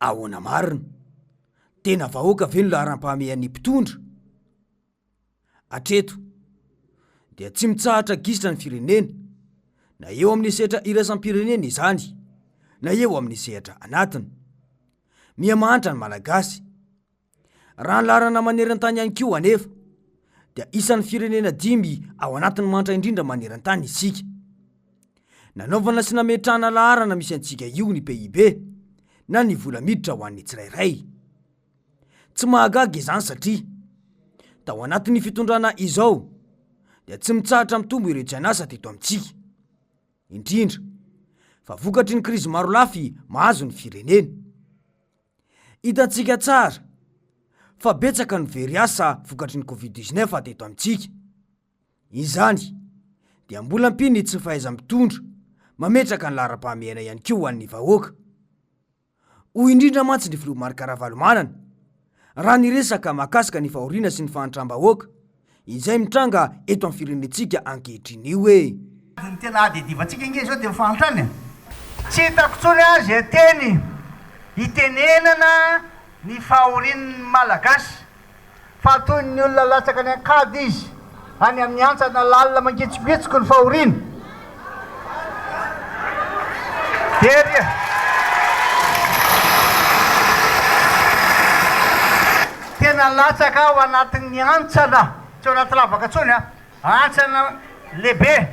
ahoana marina, tena vahoaka ve no laharam-pahamehan'ny mpitondra? Atreto dia tsy mitsahatra gisitra ny firenena, na eo amin'ny sehatra iraisam-pirenena izany, na eo amin'ny sehatra anatiny. Miamahantra ny malagasy. Raha ny larana maneran-tany ihany koa anefa, dia isan'ny firenena 5 ao anatin'ny mantra indrindra maneran-tany isika. Nanaovana sy nametrahana laharana misy antsika io ny PIB, na ny vola miditra ho an'ny tsirairay. Tsy mahagaga izany satria tao anatin'ny fitondrana izao dia tsy mitsahatra mitombo ireo tsy anasa teto amintsika. Indrindra fa vokatry ny krizy maro lafy mahazo ny firenena. Hitantsika tsara fa betsaka ny very asa vokatry ny Covid-19 teto amintsika. Izany dia mbola mpiny tsy fahaiza-mitondra mametraka ny laharam-pahamehana ihany koa ho an'ny vahoaka. Hoy indrindra mantsy ny filoha Marc Ravalomanana raha niresaka mahakasika ny fahoriana sy ny fahantram-bahoaka izay mitranga eto amin'ny firenentsika ankehitriny io hoe ny tena adedivantsika inge zao dia mifantrany. Tsy hitako tsony azy teny hitenenana ny fahorian'ny malagasy fa toy ny olona latsaka ny ankady izy any amin'ny antsana lalina mangetsoketsoko ny fahoriana. Tena latsaka ao anatin'ny antsana, tsy ao anaty lavaka tsony antsana lehibe,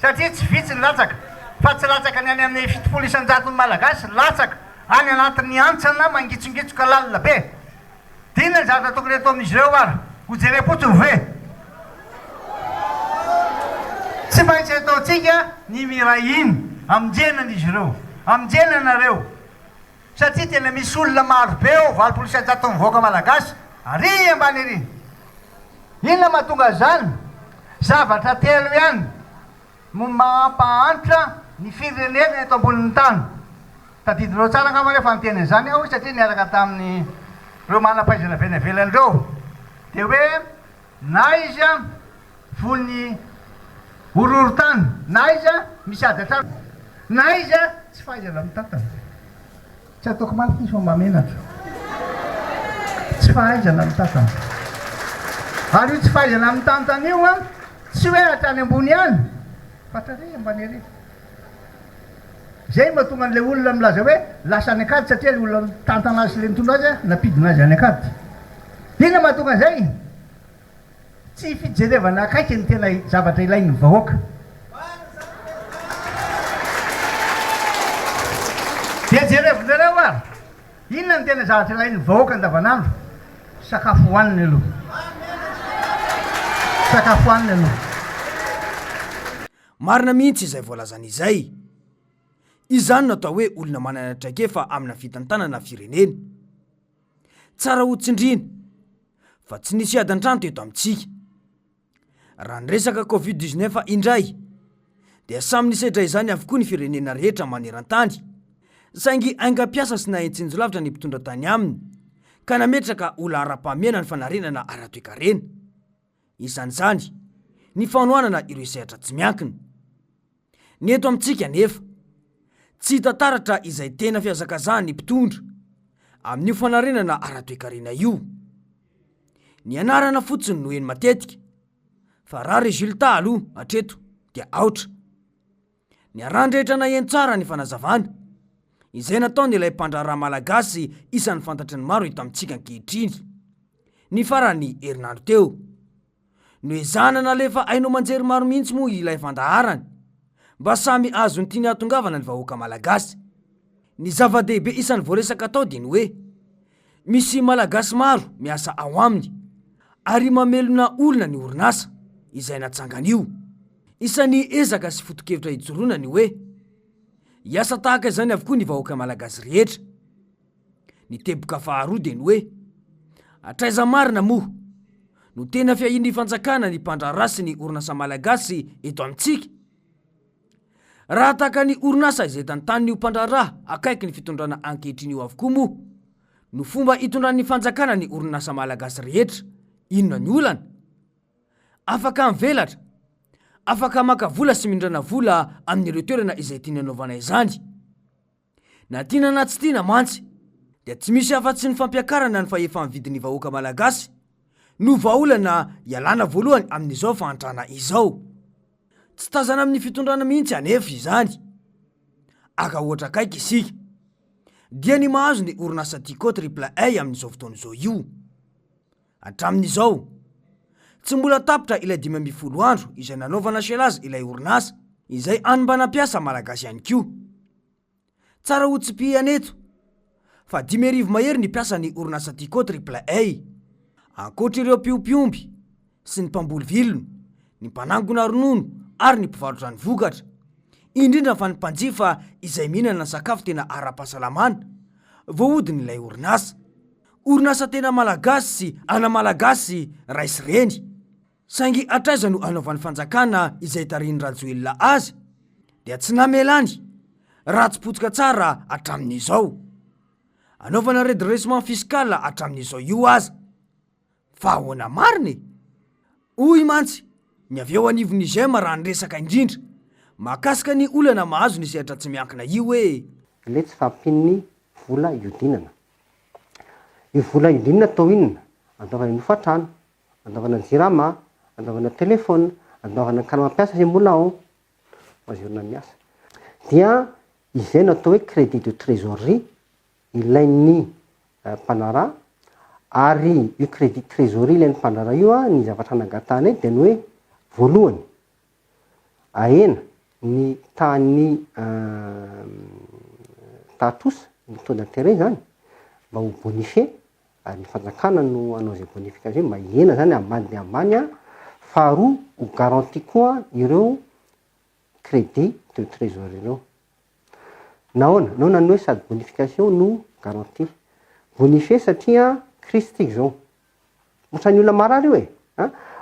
satria tsy vitsy ny latsaka fa tsy latsaka ny any amin'ny 700 ny malagasy, latsaka any anatin'ny antsana mangitsongetsoka lalina be. Dina ny zavatra tokony atao amin'izy ireo ary ho jere-potsiny ve? Tsy maintsy ataontsika ny mirahiny aminjenan'izy ireo, aminjenanareo, satria tena misy olona maro be eo 700 mivoaka malagasy ary ambany ery. Inona mahatonga zany? Zavatra telo ihany mampahantra ny firenena eto ambonin'ny tany. Tadidinao tsara angamba rehefa niteny izany aho satria niaraka tamin'ny reo manam-pahaizana venavelan'ireo dia hoe na izy vony horohorontany, na izy misy ady atrano, na izy tsy fahaizana mitantana. Tsy ataoko marika izy fa mamenatra. Tsy fahaizana mitantana. Ary io tsy fahaizana mitantana io tsy hoe hatrany ambony ihany fa trare ambany ery. Zay mahatonga an'ilay olona milaza hoe lasa any akady satria ilay olona mitantana azy, ilay mitondra azy napidina azy any akady. Inona mahatonga an'izay? Tsy fijerevana akaiky ny tena zavatra ilain'ny vahoaka. Dia jerevinareo ary inona ny tena zavatra ilain'ny vahoaka andavanandro? Sakafo hohaniny aloha. Sakafo hohaniny aloha. Marina mihitsy izay voalazana izay. Izany natao hoe olona manana traikefa amina fitantanana firenena. Tsara ho tsindriana fa tsy nisy adan-trano teto amintsika. Raha niresaka Covid-19 indray dia samy nisedra izany avokoa ny firenena rehetra maneran-tany, saingy aingam-piasa sy nahetsinjolavitra ny mpitondra tany aminy ka nametraka ho laharam-pahamehana ny fanarenana ara-toekarena. Isan'izany ny fanohanana ireo sehatra tsy miankina. Ny eto amintsika nefa tsy hita taratra izay tena fiazakazahan'ny mpitondra amin'io fanarenana ara-toekarena io. Ny anarana fotsiny no eny matetika, fa raha rezultat aloha hatreto dia aotra. Ny arandrehetra na eny tsara ny fanazavana izay nataony ilay mpandraharaha malagasy isan'ny fantatry ny maro eto amintsika ankehitriny. Ny farany herinandro teo no ezahana nalefa haino manjery maro mihitsy moa ilay fandaharany mba samy azo ny tiany hatongavana ny vahoaka malagasy. Ny zava-dehibe isan'ny voaresaka tao dia ny hoe misy malagasy maro miasa ao aminy ary mamelona olona ny orinasa izay natsangan'io. Isan'ny ezaka sy foto-kevitra hijoroana ny hoe hiasa tahaka izany avokoa ny vahoaka malagasy rehetra. Ny teboka faharoa dia ny hoe atraiza marina moa no tena fiahin'ny fanjakana ny mpandraharaha sy ny orinasa malagasy eto amintsika. Raha tahaka ny orinasa izay tantan'ny mpandraharaha akaiky ny fitondrana ankehitriny io avokoa moa no fomba hitondran'ny fanjakana ny orinasa malagasy rehetra, inona ny olana? Afaka mivelatra, afaka maka vola sy mindrana vola amin'ireo toerana izay tiana anaovana izany. Na tiana na tsy tiana mantsy dia tsy misy afa-tsy ny fampiakarana ny fahefa mividiny vahoaka malagasy no vaolana ialana voalohany amin'izao fahantrana izao. Tsy tazana amin'ny fitondrana mihitsy anefa izany. Aka ohatra kaiky isika dia ny mahazo ny orinasa Tico Triple A amin'izao fotoan'izao io. Hatramin'izao tsy mbola tapitra ilay 5 andro izay nanaovana selazy ilay orinasa izay animbana-piasa malagasy ihany koa. Tsara ho tsipihana eto fa 5,000 mahery ny piasa ny orinasa Tico Triple A. Ankoatra ireo piompiomby sy ny mpamboly vilona, ny mpanangona ronono ary ny mpivarotra ny vokatra, indrindra fa ny mpanjifa izay mihinana sakafo tena ara-pahasalamana, voahodin'ilay orinasa. Orinasa tena malagasy sy ana malagasy raisy reny. Saingy atraiza no anaovan'ny fanjakana izay tariny Rajoelina azy dia tsy namelany raha tsy potsika tsara hatramin'izao. Anaovana redressement fiscal hatramin'izao io aza. Fa ahoana mariny? Hoy mantsy ny avy eo anivon'izay raha nyresaka indrindra mahakasika ny olana mahazo ny sehatra tsy miankina io hoe le tsy fampin'ny vola iodinana. Io vola iodinana atao inona? Andaovana nofatrano, andaovana jirama, andaovana telefona, andaovana kana mampiasa sy mbola ao mazorina miasa. Dia izay no atao hoe crédit de trésorerie ilain'ny mpanara, ary io crédit trésorerie ilain'ny mpanara io ny zavatra nangatana dia ny hoe voalohany ahena ny tany tatosa ny taux d'intérêt zany mba ho bonifié, ary ny fanjakana no anao zay bonification mba ihena zany ambany dia ambany. Faharoa ho garantie koa ireo crédit de trésorerie ireo. Nahoana ny hoe sady bonification no garantie. Bonifié satria crise tiky zao ohatran'ny olona marary io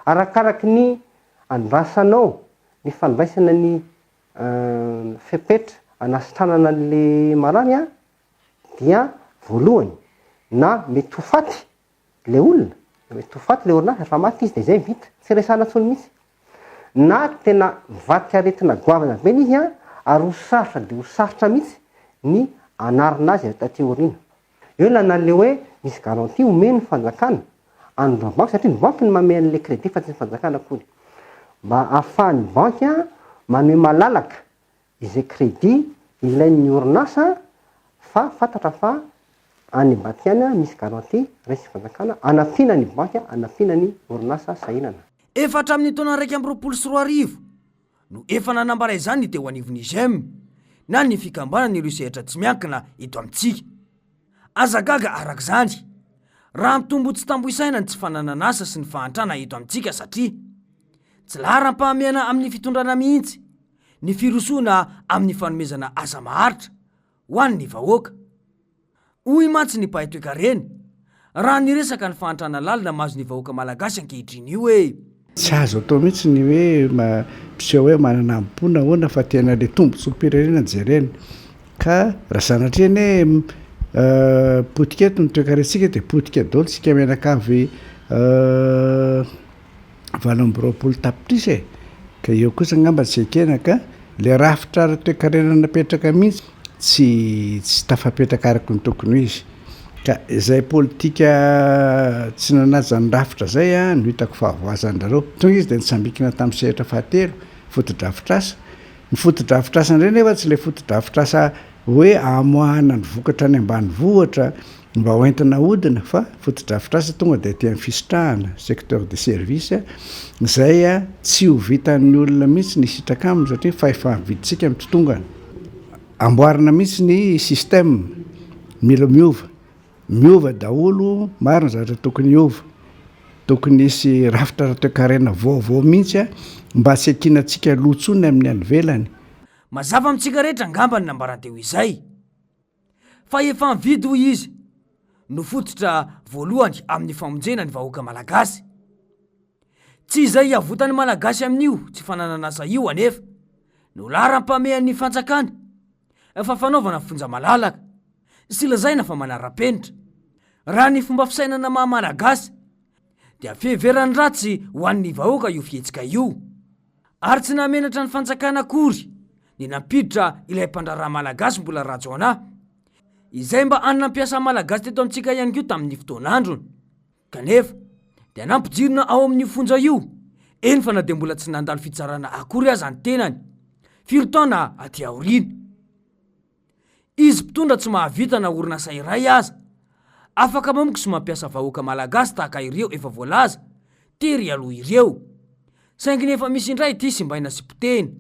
arakaraky ny andrasanao ny fandraisana ny fepetra anasitranana le marary dia voalohany na mety ho faty le olona, mety ho faty le orinasa fa maty izy dia zay vita, tsy resana tsony mihitsy, na tena vaty aretina goavana be izy ary ho sarotra dia ho sarotra mihitsy ny anarina azy taty aoriana. Eo na le hoe misy garantie omeny fanjakana andro banky satria ny banky ny manome an'le crédit fa tsy ny fanjakana akory, mba ahafahan'ny banky manome malalaka izay crédit ilain'ny orinasa fa fantatra fa any Batiana misy garantie resy fanjakana anafina ny banky anafina ny orinasa sahinana. Efa hatramin'ny taona 2024 no efa nanambara izany ny teo anivon'izem na ny fikambanana ireo sehatra tsy miankina eto amintsika. Azagaga arak'izany raha mitombo tsy tamboisaina ny tsy fananana asa sy ny fahantrana eto amintsika satria tsy laharam-pahamehana amin'ny fitondrana mihitsy ny firosoana amin'ny fanomezana asa maharitra ho an'ny vahoaka. Hoy mantsy ny mpahay toe-karena raha niresaka ny fahantrana lalina mahazo ny vahoaka malagasy ankehitriny io hoe tsy azo atao mihitsy ny hoe piseho hoe manana ampona hoana fa tena le tombontso pirenena jerena ka raha sanatria ny potiketo ny toe-karentsika dia potika daholo tsika mianakavy 20 tapitrisa ka eo kosa ngamba tsy ekena ka le rafitra toe-karena napetraka mihitsy tsy tafapetraka araky ny tokony izy ka izay politika tsy nanaja ny rafitra zay no hitako fahavoazan'rareo tonga izy dia nitsambikina tamin'ny sehatra fahatelo fotodrafitrasa. Ny fotodrafitrasa indray nefa tsy le fotodrafitrasa hoe amoahana ny vokatra any ambany vohatra mba hoentina hodina fa fotodrafitrasa tonga dia ty amin'ny fisitrahana secteur de service zay tsy ho vitan'ny olona mihitsy ny sitraka aminy satria fa efa viditsika amin'ny totongana. Amboarina mihitsy ny système mila miova daholo maro ny zavatra tokony hiova, tokony isy rafitra toe-karena vaovao mihitsy mba tsy akinantsika lotsony amin'ny any velany. Mazava amintsika rehetra ngamba ny nambaranteo izay fa efa mividy hoy izy no fototra voalohany amin'ny famonjena ny vahoaka malagasy. Tsy izay avotany malagasy amin'io tsy fanananasa io anefa no laharam-pamehan'ny fanjakana fa fanaovana fonja malalaka sy lazaina fa manara-penitra. Raha ny fomba fisainana maha malagasy dia fiheverany ratsy ho an'ny vahoaka io fihetsika io ary tsy namenatra ny fanjakana akory ny nampiditra ilay mpandraraha malagasy mbola rajo anahy izay mba anina ampiasa malagasy teto amintsika ihany kio tamin'ny fotoan'androny. Kanefa dia nampijirina ao amin'ny fonja io, eny fa na dia mbola tsy nandalo fitsarana akory aza ny tenany, firy-taona aty aoriana. Izy mpitondra tsy mahavita na orinasa iray aza, afaka mamoko sy mampiasa vahoaka malagasy tahaka ireo efa voalaza tery aloha ireo. Saingy nefa misy indray ity sy mbaina sy poteny,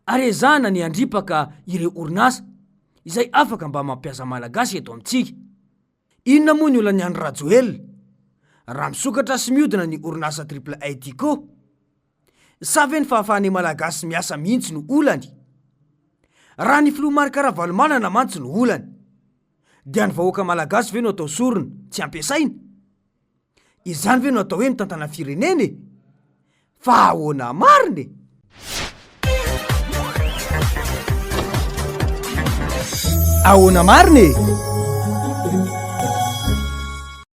arezana ny andripaka ireo orinasa izay afaka mba mampiasa malagasy eto amintsika. Inona moa ny olany Andry Rajoelina raha misokatra sy miodina ny orinasa Triple A ity koa? Sa ve ny fahafahany malagasy miasa mihitsy no olany? Raha ny filoha Marc Ravalomanana mantsy no olany, dia ny vahoaka malagasy ve no atao sorona tsy ampiasaina? Izany ve no atao hoe mitantana firenena? Fa ahoana marina? Ahoana marina?